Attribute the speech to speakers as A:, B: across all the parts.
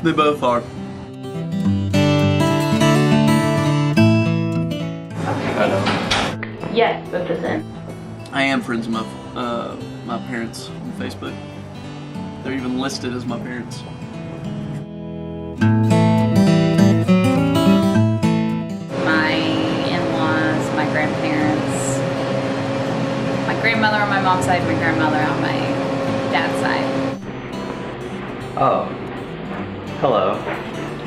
A: They both are.
B: Hello.
C: Yes, both is in.
A: I am friends with my parents on Facebook. They're even listed as my parents.
D: My in-laws, my grandparents, my grandmother on my mom's side, my grandmother on my dad's side.
E: Oh, hello.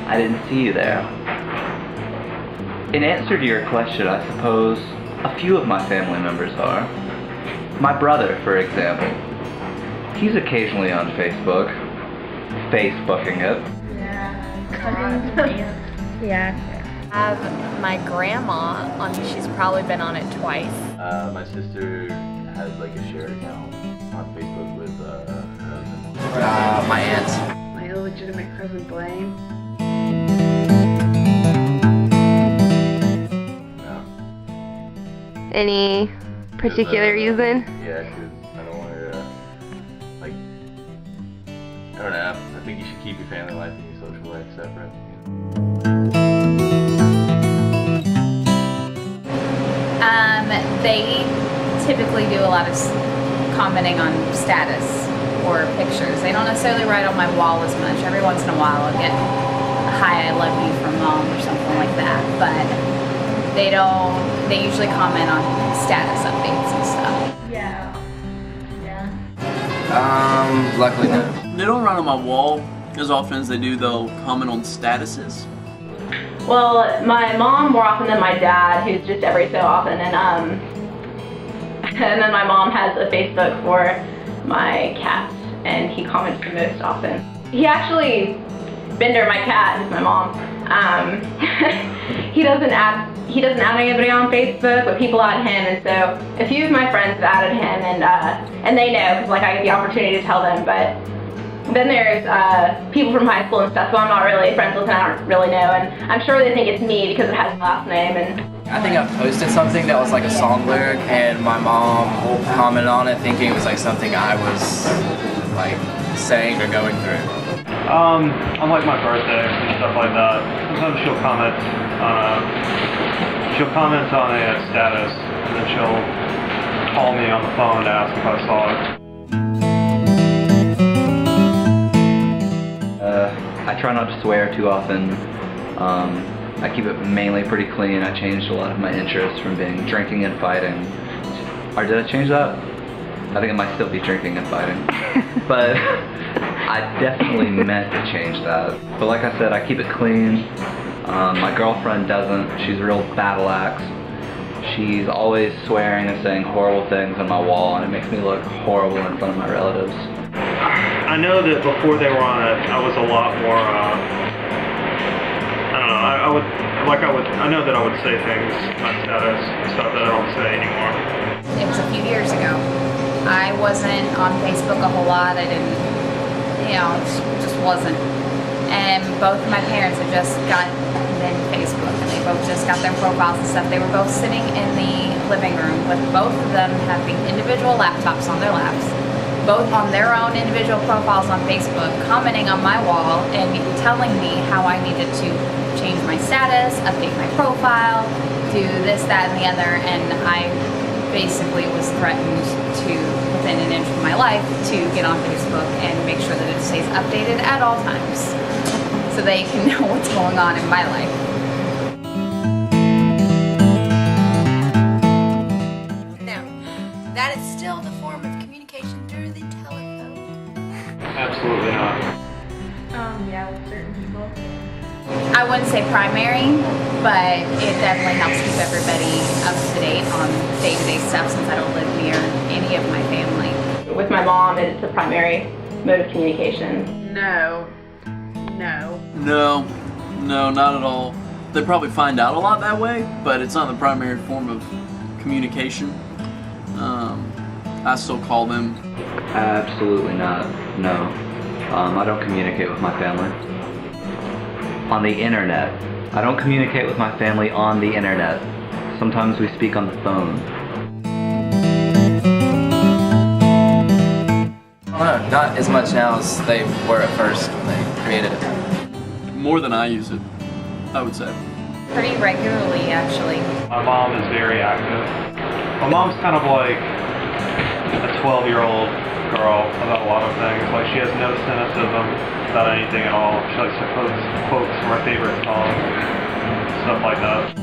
E: I didn't see you there. In answer to your question, I suppose a few of my family members are. My brother, for example. He's occasionally on Facebook. Facebooking it.
C: Yeah.
F: I have my grandma on, she's probably been on it twice.
B: My sister has like a shared account on Facebook with her husband.
E: My aunt.
G: My illegitimate cousin Blaine.
B: No.
C: Any particular reason?
B: Yeah, because I don't want her to, like, I don't know. I think you should keep your family life and your social life separate.
D: They typically do a lot of commenting on status or pictures. They don't necessarily write on my wall as much. Every once in a while I'll get a hi, I love you from mom or something like that, but they usually comment on status updates and stuff.
C: Yeah.
E: Luckily no.
A: They don't write on my wall as often as they do, they'll comment on statuses.
C: Well, my mom more often than my dad, who's just every so often, and then my mom has a Facebook for my cat, and he comments the most often. He actually, Bender, my cat, who's my mom, he doesn't add anybody on Facebook, but people add him, and so a few of my friends have added him, and they know, because like I get the opportunity to tell them, but then there's people from high school and stuff who I'm not really friends with and I don't really know, and I'm sure they think it's me because it has my last name. And
E: I think I posted something that was like a song lyric, and my mom commented on it thinking it was like something I was like saying or going through.
H: On like my birthday and stuff like that, sometimes she'll comment on a status, and then she'll call me on the phone to ask if I saw it.
E: I try not to swear too often. I keep it mainly pretty clean. I changed a lot of my interests from being drinking and fighting. Or did I change that? I think I might still be drinking and fighting. But I definitely meant to change that. But like I said, I keep it clean. My girlfriend doesn't. She's a real battle axe. She's always swearing and saying horrible things on my wall, and it makes me look horrible in front of my relatives.
H: I know that before they were on it, I was a lot more, I don't know, I know that I would say things on status and stuff that I don't say anymore.
D: It was a few years ago. I wasn't on Facebook a whole lot. I didn't, just wasn't. And both of my parents had just gotten Facebook, and they both just got their profiles and stuff. They were both sitting in the living room with both of them having individual laptops on their laps, both on their own individual profiles on Facebook, commenting on my wall and telling me how I needed to change my status, update my profile, do this, that, and the other, and I basically was threatened to, within an inch of my life, to get on Facebook and make sure that it stays updated at all times so they can know what's going on in my life.
F: Now, that is still the form of communication through the telephone.
H: Absolutely not.
G: Yeah, with certain people.
D: I wouldn't say primary, but it definitely helps keep everybody up to date on day-to-day stuff since I don't live near any of my family.
C: with my mom, it's the primary mode of communication.
G: No,
A: No, not at all. They probably find out a lot that way, but it's not the primary form of communication. I still call them.
E: Absolutely not. No. I don't communicate with my family on the internet. I don't communicate with my family on the internet. Sometimes we speak on the phone. I don't know, not as much now as they were at first when they created it.
A: more than I use it, I would say.
D: Pretty regularly, actually.
H: My mom is very active. My mom's kind of like a 12-year-old girl about a lot of things. Like, she has no cynicism about anything at all. She likes to post quotes from her favorite songs, stuff like that.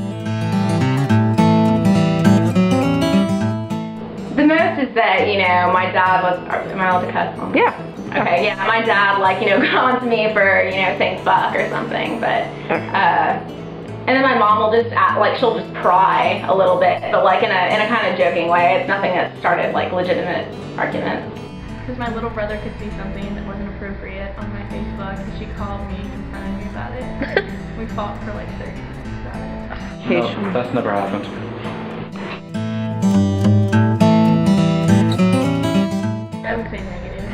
C: The most is that, you know, my dad was, am I allowed to cuss?
I: Yeah.
C: Okay, yeah, my dad, like, you know, got on to me for, you know, saying fuck or something, but, and then my mom will just act, like, she'll just pry a little bit, but like in a kind of joking way. It's nothing that started like legitimate arguments.
G: Because my little brother could see something that wasn't appropriate on my Facebook, and she called me and confronted me about it. We fought for like 30 minutes about it.
E: No, that's never happened.
G: I would say negative.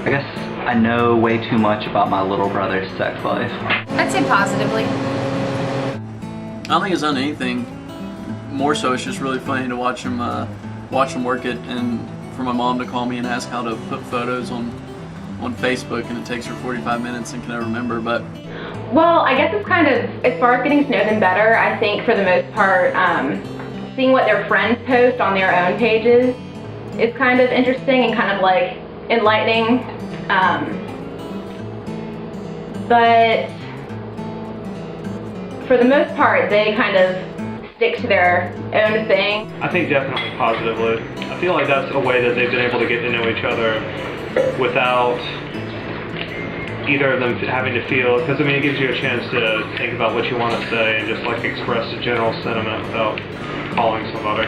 E: I guess I know way too much about my little brother's sex life.
D: I'd say positively.
A: I don't think it's done anything. More so, it's just really funny to watch him work it, and for my mom to call me and ask how to put photos on Facebook, and it takes her 45 minutes and can never remember. But
C: Well, I guess it's kind of, as far as getting to know them better, I think for the most part, seeing what their friends post on their own pages is kind of interesting and kind of like enlightening. But for the most part, they kind of stick to their own thing.
H: I think definitely positively. I feel like that's a way that they've been able to get to know each other without either of them having to feel, because I mean it gives you a chance to think about what you want to say and just like express a general sentiment without calling somebody.